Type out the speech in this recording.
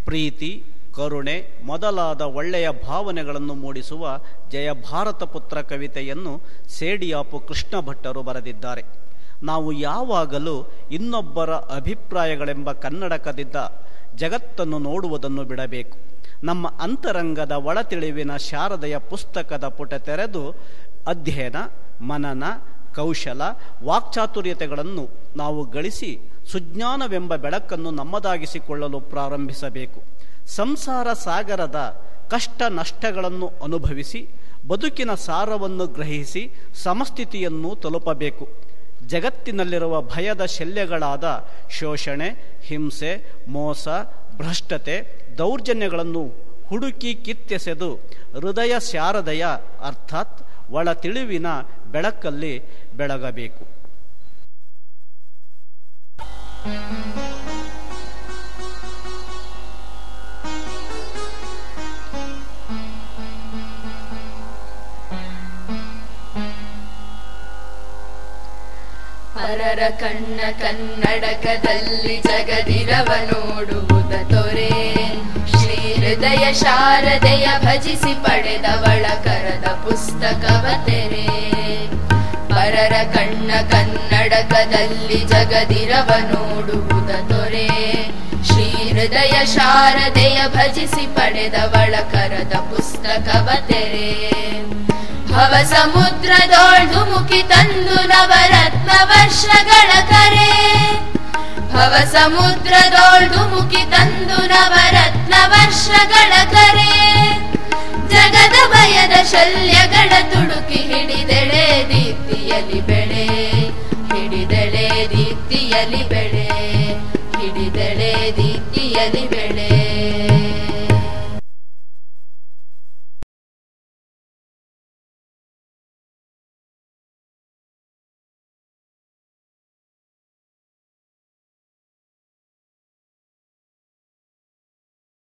ಪ್ರೀತಿ, ಕರುಣೆ ಮೊದಲಾದ ಒಳ್ಳೆಯ ಭಾವನೆಗಳನ್ನು ಮೂಡಿಸುವ ಜಯ ಭಾರತ ಪುತ್ರ ಕವಿತೆಯನ್ನು ಸೇಡಿಯಾಪು ಕೃಷ್ಣ ಭಟ್ಟರು ಬರೆದಿದ್ದಾರೆ. ನಾವು ಯಾವಾಗಲೂ ಇನ್ನೊಬ್ಬರ ಅಭಿಪ್ರಾಯಗಳೆಂಬ ಕನ್ನಡಕದಿಂದ ಜಗತ್ತನ್ನು ನೋಡುವುದನ್ನು ಬಿಡಬೇಕು. ನಮ್ಮ ಅಂತರಂಗದ ಒಳತಿಳಿವಿನ ಶಾರದೆಯ ಪುಸ್ತಕದ ಪುಟ ತೆರೆದು ಅಧ್ಯಯನ, ಮನನ, ಕೌಶಲ, ವಾಕ್ಚಾತುರ್ಯತೆಗಳನ್ನು ನಾವು ಗಳಿಸಿ ಸುಜ್ಞಾನವೆಂಬ ಬೆಳಕನ್ನು ನಮ್ಮದಾಗಿಸಿಕೊಳ್ಳಲು ಪ್ರಾರಂಭಿಸಬೇಕು. ಸಂಸಾರ ಸಾಗರದ ಕಷ್ಟ ನಷ್ಟಗಳನ್ನು ಅನುಭವಿಸಿ ಬದುಕಿನ ಸಾರವನ್ನು ಗ್ರಹಿಸಿ ಸಮಸ್ಥಿತಿಯನ್ನು ತಲುಪಬೇಕು. ಜಗತ್ತಿನಲ್ಲಿರುವ ಭಯದ ಶಲ್ಯಗಳಾದ ಶೋಷಣೆ, ಹಿಂಸೆ, ಮೋಸ, ಭ್ರಷ್ಟತೆ, ದೌರ್ಜನ್ಯಗಳನ್ನು ಹುಡುಕಿ ಕಿತ್ತೆಸೆದು ಹೃದಯ ಶಾರದೆಯ ಅರ್ಥಾತ್ ಒಳ ತಿಳಿವಿನ ಬೆಳಕಲ್ಲಿ ಬೆಳಗಬೇಕು. ಪರರ ಕಣ್ಣ ಕನ್ನಡಕದಲ್ಲಿ ಜಗದಿರವ ನೋಡುವುದ ತೊರೆ, ಶ್ರೀ ಹೃದಯ ಶಾರದೆಯ ಭಜಿಸಿ ಪಡೆದವಳ ಕರದ ಪುಸ್ತಕವ ತೆರೆ. ಪರರ ಕಣ್ಣ ಕನ್ನಡಕದಲ್ಲಿ ಜಗದಿರವ ನೋಡುವುದ ತೊರೆ, ಶ್ರೀ ಹೃದಯ ಶಾರದೆಯ ಭಜಿಸಿ ಪಡೆದವಳ ಕರದ ಪುಸ್ತಕವ ತೆರೆ. ಭವ ಸಮುದ್ರದೋಳ್ದು ಮುಖಿ ತಂದು ನವರತ್ನ ವರ್ಷಗಳ ಕರೆ, ಭವ ಸಮುದ್ರದೋಳ್ದು ಮುಖಿ ತಂದು ನವರತ್ನ ವರ್ಷಗಳ ಕರೆ. ಜಗದ ಭಯದ ಶಲ್ಯಗಳ ತುಡುಕಿ ಹಿಡಿದೆಳೆ ದೀಪ್ತಿಯಲಿ ಬೆಳೆ, ಹಿಡಿದೆಳೆ ದೀಪ್ತಿಯಲಿ ಬೆಳೆ, ಹಿಡಿದೆಳೆ ದೀಪ್ತಿಯಲಿ ಬೆಳೆ.